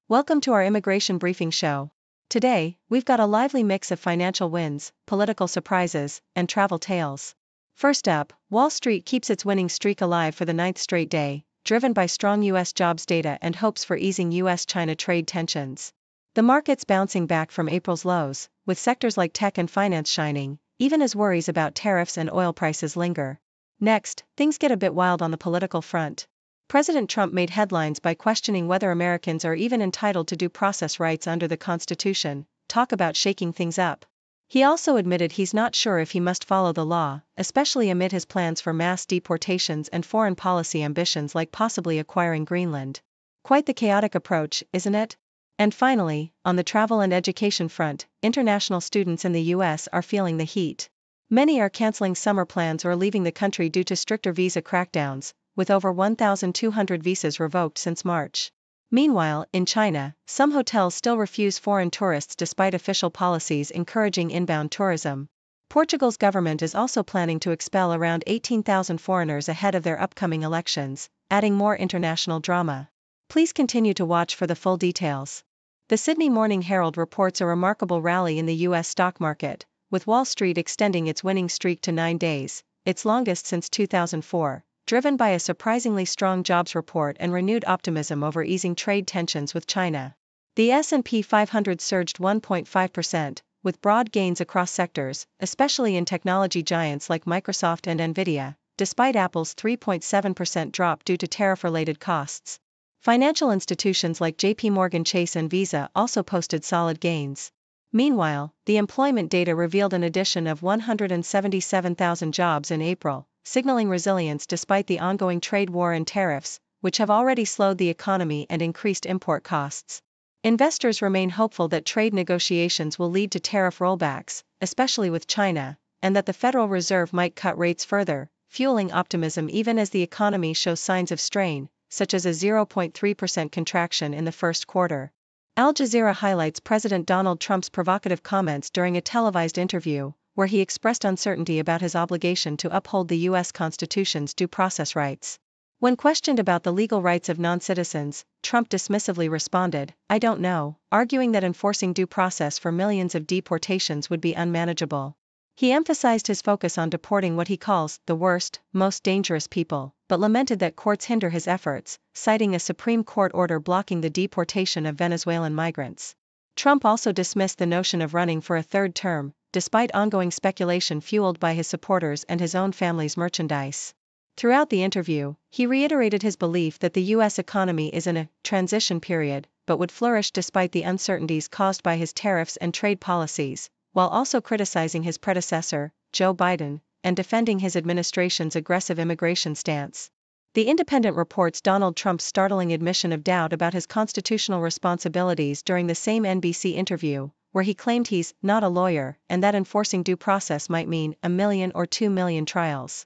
Welcome to our immigration briefing show. Today, we've got a lively mix of financial wins, political surprises, and travel tales. First up, Wall Street keeps its winning streak alive for the ninth straight day, driven by strong U.S. jobs data and hopes for easing U.S.-China trade tensions. The market's bouncing back from April's lows, with sectors like tech and finance shining, even as worries about tariffs and oil prices linger. Next, things get a bit wild on the political front. President Trump made headlines by questioning whether Americans are even entitled to due process rights under the Constitution. Talk about shaking things up. He also admitted he's not sure if he must follow the law, especially amid his plans for mass deportations and foreign policy ambitions like possibly acquiring Greenland. Quite the chaotic approach, isn't it? And finally, on the travel and education front, international students in the US are feeling the heat. Many are canceling summer plans or leaving the country due to stricter visa crackdowns, with over 1,200 visas revoked since March. Meanwhile, in China, some hotels still refuse foreign tourists despite official policies encouraging inbound tourism. Portugal's government is also planning to expel around 18,000 foreigners ahead of their upcoming elections, adding more international drama. Please continue to watch for the full details. The Sydney Morning Herald reports a remarkable rally in the U.S. stock market, with Wall Street extending its winning streak to 9 days, its longest since 2004. Driven by a surprisingly strong jobs report and renewed optimism over easing trade tensions with China. The S&P 500 surged 1.5%, with broad gains across sectors, especially in technology giants like Microsoft and Nvidia, despite Apple's 3.7% drop due to tariff-related costs. Financial institutions like JP Morgan Chase and Visa also posted solid gains. Meanwhile, the employment data revealed an addition of 177,000 jobs in April, signaling resilience despite the ongoing trade war and tariffs, which have already slowed the economy and increased import costs. Investors remain hopeful that trade negotiations will lead to tariff rollbacks, especially with China, and that the Federal Reserve might cut rates further, fueling optimism even as the economy shows signs of strain, such as a 0.3% contraction in the first quarter. Al Jazeera highlights President Donald Trump's provocative comments during a televised interview, where he expressed uncertainty about his obligation to uphold the U.S. Constitution's due process rights. When questioned about the legal rights of non-citizens, Trump dismissively responded, "I don't know," arguing that enforcing due process for millions of deportations would be unmanageable. He emphasized his focus on deporting what he calls the worst, most dangerous people, but lamented that courts hinder his efforts, citing a Supreme Court order blocking the deportation of Venezuelan migrants. Trump also dismissed the notion of running for a third term, despite ongoing speculation fueled by his supporters and his own family's merchandise. Throughout the interview, he reiterated his belief that the U.S. economy is in a transition period, but would flourish despite the uncertainties caused by his tariffs and trade policies, while also criticizing his predecessor, Joe Biden, and defending his administration's aggressive immigration stance. The Independent reports Donald Trump's startling admission of doubt about his constitutional responsibilities during the same NBC interview, where he claimed he's not a lawyer and that enforcing due process might mean 1 million or 2 million trials.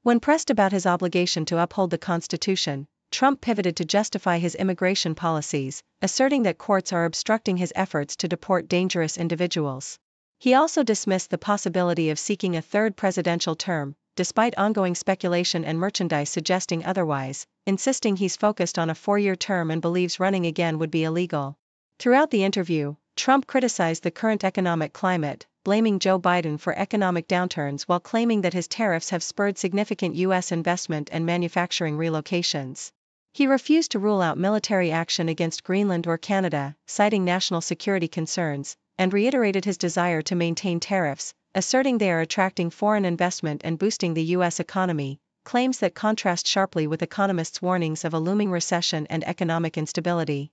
When pressed about his obligation to uphold the Constitution, Trump pivoted to justify his immigration policies, asserting that courts are obstructing his efforts to deport dangerous individuals. He also dismissed the possibility of seeking a third presidential term, despite ongoing speculation and merchandise suggesting otherwise, insisting he's focused on a 4-year term and believes running again would be illegal. Throughout the interview, Trump criticized the current economic climate, blaming Joe Biden for economic downturns while claiming that his tariffs have spurred significant U.S. investment and manufacturing relocations. He refused to rule out military action against Greenland or Canada, citing national security concerns, and reiterated his desire to maintain tariffs, asserting they are attracting foreign investment and boosting the U.S. economy, claims that contrast sharply with economists' warnings of a looming recession and economic instability.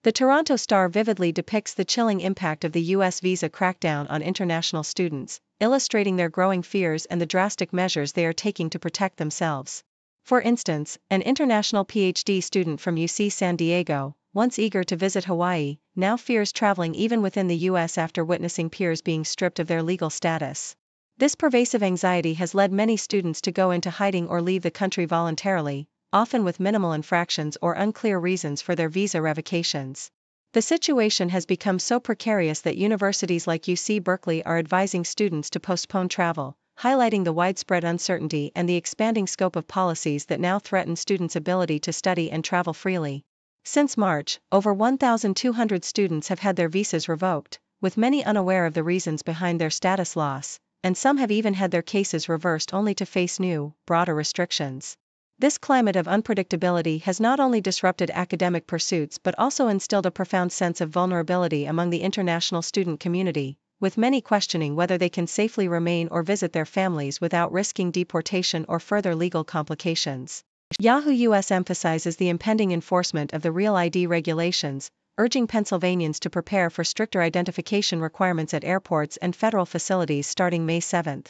The Toronto Star vividly depicts the chilling impact of the U.S. visa crackdown on international students, illustrating their growing fears and the drastic measures they are taking to protect themselves. For instance, an international PhD student from UC San Diego, once eager to visit Hawaii, now fears traveling even within the U.S. after witnessing peers being stripped of their legal status. This pervasive anxiety has led many students to go into hiding or leave the country voluntarily, often with minimal infractions or unclear reasons for their visa revocations. The situation has become so precarious that universities like UC Berkeley are advising students to postpone travel, highlighting the widespread uncertainty and the expanding scope of policies that now threaten students' ability to study and travel freely. Since March, over 1,200 students have had their visas revoked, with many unaware of the reasons behind their status loss, and some have even had their cases reversed only to face new, broader restrictions. This climate of unpredictability has not only disrupted academic pursuits but also instilled a profound sense of vulnerability among the international student community, with many questioning whether they can safely remain or visit their families without risking deportation or further legal complications. Yahoo US emphasizes the impending enforcement of the Real ID regulations, urging Pennsylvanians to prepare for stricter identification requirements at airports and federal facilities starting May 7.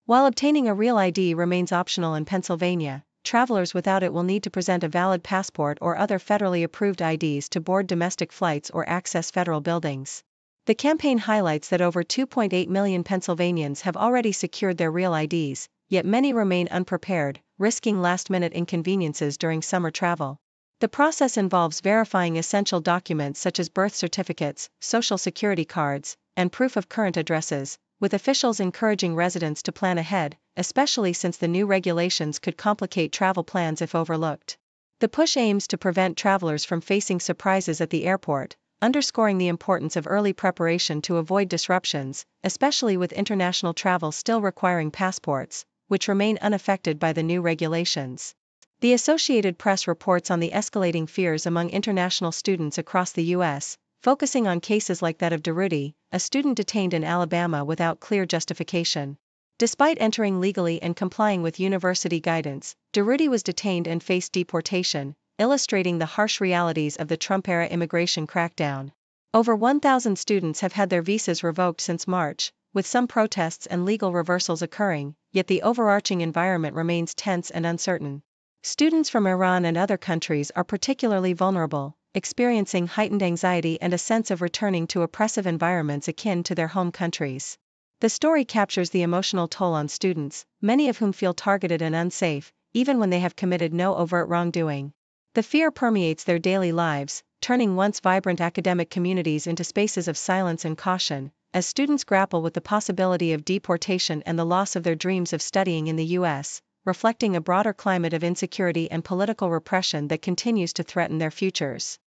While obtaining a Real ID remains optional in Pennsylvania, travelers without it will need to present a valid passport or other federally approved IDs to board domestic flights or access federal buildings. The campaign highlights that over 2.8 million Pennsylvanians have already secured their Real IDs, yet many remain unprepared, risking last-minute inconveniences during summer travel. The process involves verifying essential documents such as birth certificates, social security cards, and proof of current addresses, with officials encouraging residents to plan ahead, especially since the new regulations could complicate travel plans if overlooked. The push aims to prevent travelers from facing surprises at the airport, underscoring the importance of early preparation to avoid disruptions, especially with international travel still requiring passports, which remain unaffected by the new regulations. The Associated Press reports on the escalating fears among international students across the U.S., focusing on cases like that of Durutti, a student detained in Alabama without clear justification. Despite entering legally and complying with university guidance, Durutti was detained and faced deportation, illustrating the harsh realities of the Trump-era immigration crackdown. Over 1,000 students have had their visas revoked since March, with some protests and legal reversals occurring, yet the overarching environment remains tense and uncertain. Students from Iran and other countries are particularly vulnerable, experiencing heightened anxiety and a sense of returning to oppressive environments akin to their home countries. The story captures the emotional toll on students, many of whom feel targeted and unsafe, even when they have committed no overt wrongdoing. The fear permeates their daily lives, turning once vibrant academic communities into spaces of silence and caution, as students grapple with the possibility of deportation and the loss of their dreams of studying in the U.S., reflecting a broader climate of insecurity and political repression that continues to threaten their futures.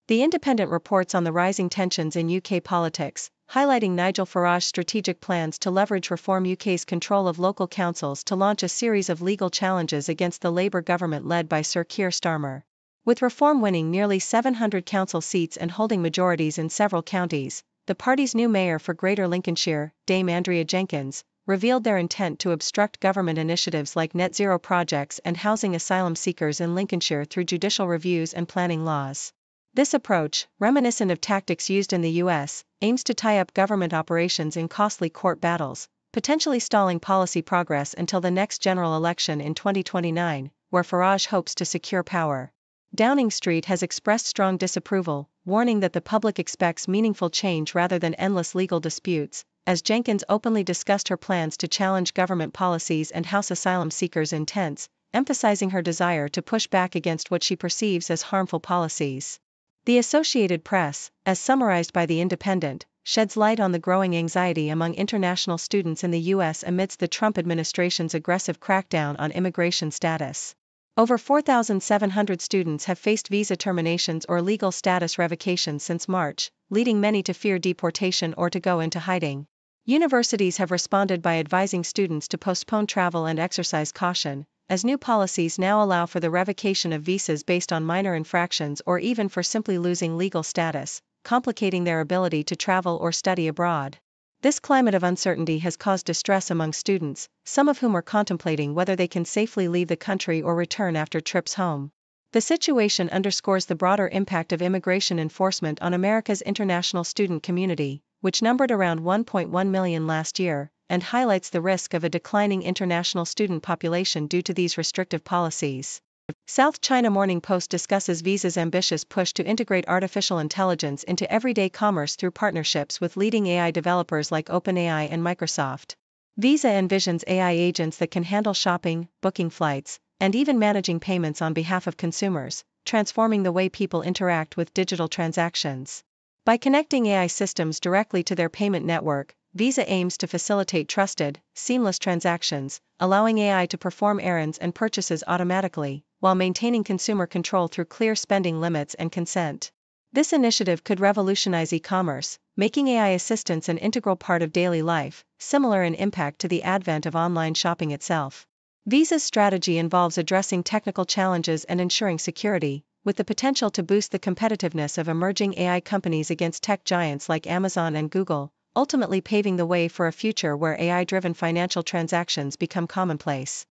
The Independent reports on the rising tensions in UK politics, highlighting Nigel Farage's strategic plans to leverage Reform UK's control of local councils to launch a series of legal challenges against the Labour government led by Sir Keir Starmer. With Reform winning nearly 700 council seats and holding majorities in several counties, the party's new mayor for Greater Lincolnshire, Dame Andrea Jenkins, revealed their intent to obstruct government initiatives like net zero projects and housing asylum seekers in Lincolnshire through judicial reviews and planning laws. This approach, reminiscent of tactics used in the US, aims to tie up government operations in costly court battles, potentially stalling policy progress until the next general election in 2029, where Farage hopes to secure power. Downing Street has expressed strong disapproval, warning that the public expects meaningful change rather than endless legal disputes, as Jenkins openly discussed her plans to challenge government policies and house asylum seekers in tents, emphasizing her desire to push back against what she perceives as harmful policies. The Associated Press, as summarized by The Independent, sheds light on the growing anxiety among international students in the U.S. amidst the Trump administration's aggressive crackdown on immigration status. Over 4,700 students have faced visa terminations or legal status revocations since March, leading many to fear deportation or to go into hiding. Universities have responded by advising students to postpone travel and exercise caution, as new policies now allow for the revocation of visas based on minor infractions or even for simply losing legal status, complicating their ability to travel or study abroad. This climate of uncertainty has caused distress among students, some of whom are contemplating whether they can safely leave the country or return after trips home. The situation underscores the broader impact of immigration enforcement on America's international student community, which numbered around 1.1 million last year, and highlights the risk of a declining international student population due to these restrictive policies. South China Morning Post discusses Visa's ambitious push to integrate artificial intelligence into everyday commerce through partnerships with leading AI developers like OpenAI and Microsoft. Visa envisions AI agents that can handle shopping, booking flights, and even managing payments on behalf of consumers, transforming the way people interact with digital transactions. By connecting AI systems directly to their payment network, Visa aims to facilitate trusted, seamless transactions, allowing AI to perform errands and purchases automatically, while maintaining consumer control through clear spending limits and consent. This initiative could revolutionize e-commerce, making AI assistance an integral part of daily life, similar in impact to the advent of online shopping itself. Visa's strategy involves addressing technical challenges and ensuring security, with the potential to boost the competitiveness of emerging AI companies against tech giants like Amazon and Google, ultimately paving the way for a future where AI-driven financial transactions become commonplace.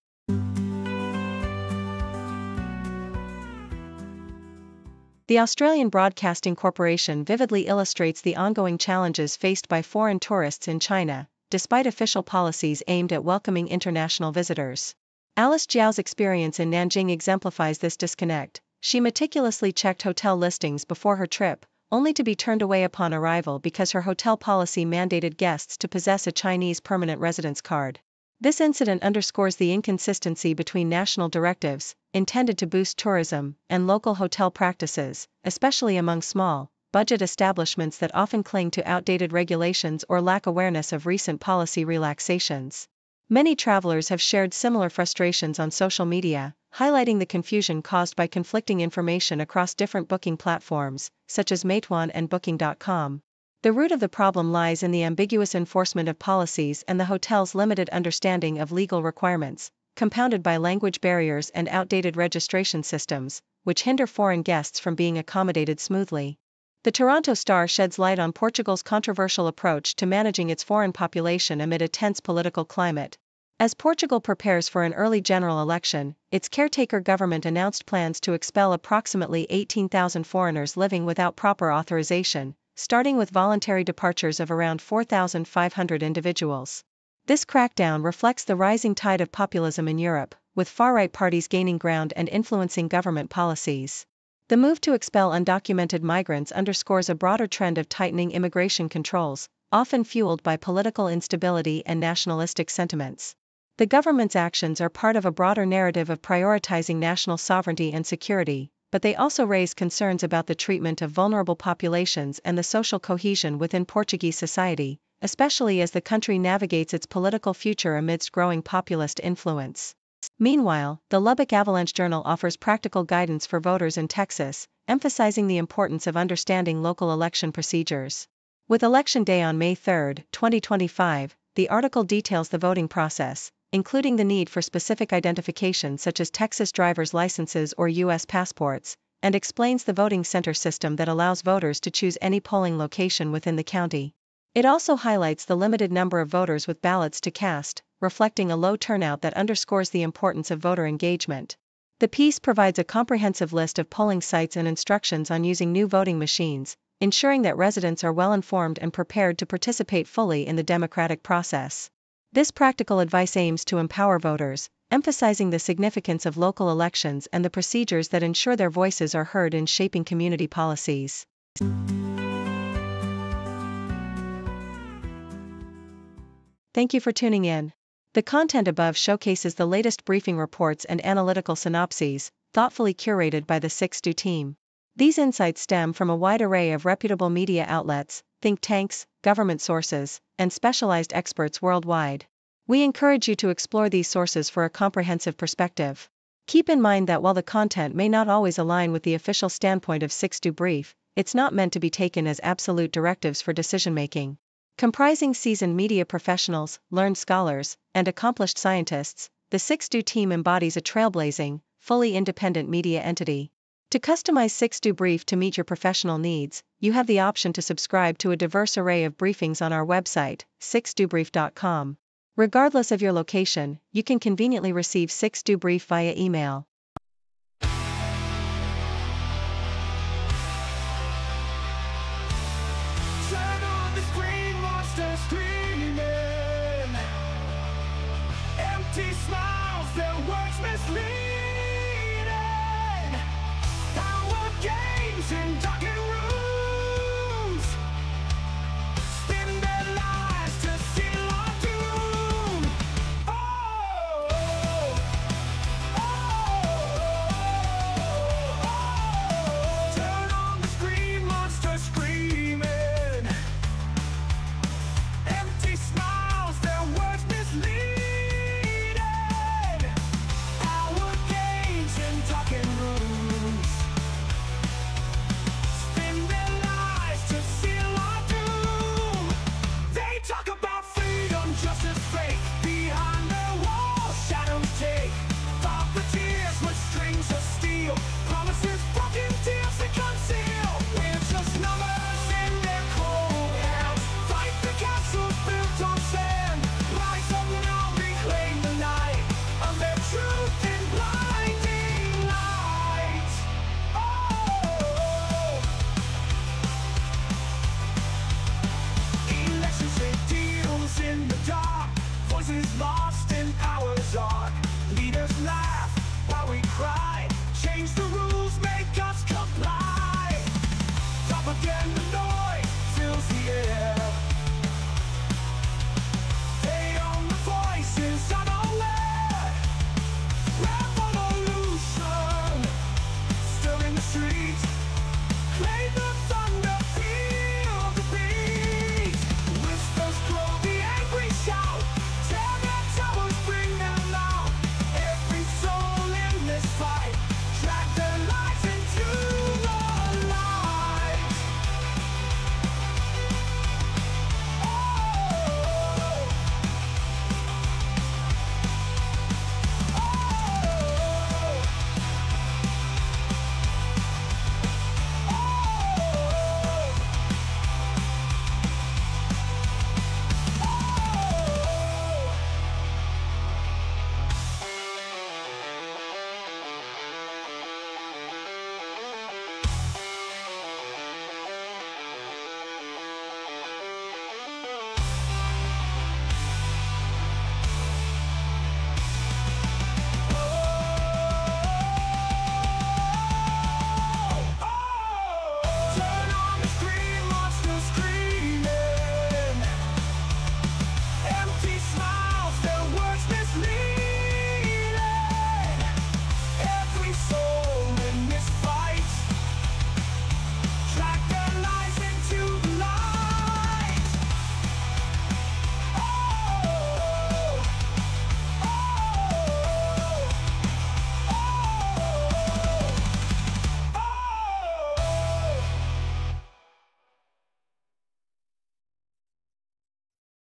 The Australian Broadcasting Corporation vividly illustrates the ongoing challenges faced by foreign tourists in China, despite official policies aimed at welcoming international visitors. Alice Jiao's experience in Nanjing exemplifies this disconnect. She meticulously checked hotel listings before her trip, only to be turned away upon arrival because her hotel policy mandated guests to possess a Chinese permanent residence card. This incident underscores the inconsistency between national directives, intended to boost tourism, and local hotel practices, especially among small, budget establishments that often cling to outdated regulations or lack awareness of recent policy relaxations. Many travelers have shared similar frustrations on social media, highlighting the confusion caused by conflicting information across different booking platforms, such as Meituan and Booking.com. The root of the problem lies in the ambiguous enforcement of policies and the hotel's limited understanding of legal requirements, compounded by language barriers and outdated registration systems, which hinder foreign guests from being accommodated smoothly. The Toronto Star sheds light on Portugal's controversial approach to managing its foreign population amid a tense political climate. As Portugal prepares for an early general election, its caretaker government announced plans to expel approximately 18,000 foreigners living without proper authorization, starting with voluntary departures of around 4,500 individuals. This crackdown reflects the rising tide of populism in Europe, with far-right parties gaining ground and influencing government policies. The move to expel undocumented migrants underscores a broader trend of tightening immigration controls, often fueled by political instability and nationalistic sentiments. The government's actions are part of a broader narrative of prioritizing national sovereignty and security, but they also raise concerns about the treatment of vulnerable populations and the social cohesion within Portuguese society, especially as the country navigates its political future amidst growing populist influence. Meanwhile, the Lubbock Avalanche Journal offers practical guidance for voters in Texas, emphasizing the importance of understanding local election procedures. With Election Day on May 3, 2025, the article details the voting process, including the need for specific identification such as Texas driver's licenses or U.S. passports, and explains the voting center system that allows voters to choose any polling location within the county. It also highlights the limited number of voters with ballots to cast, reflecting a low turnout that underscores the importance of voter engagement. The piece provides a comprehensive list of polling sites and instructions on using new voting machines, ensuring that residents are well informed and prepared to participate fully in the democratic process. This practical advice aims to empower voters, emphasizing the significance of local elections and the procedures that ensure their voices are heard in shaping community policies. Thank you for tuning in. The content above showcases the latest briefing reports and analytical synopses, thoughtfully curated by the 6Do team. These insights stem from a wide array of reputable media outlets, think tanks, government sources, and specialized experts worldwide. We encourage you to explore these sources for a comprehensive perspective. Keep in mind that while the content may not always align with the official standpoint of 6Do Brief, it's not meant to be taken as absolute directives for decision-making. Comprising seasoned media professionals, learned scholars, and accomplished scientists, the 6Do team embodies a trailblazing, fully independent media entity. To customize 6Do Brief to meet your professional needs, you have the option to subscribe to a diverse array of briefings on our website, 6dobrief.com. Regardless of your location, you can conveniently receive 6Do Brief via email.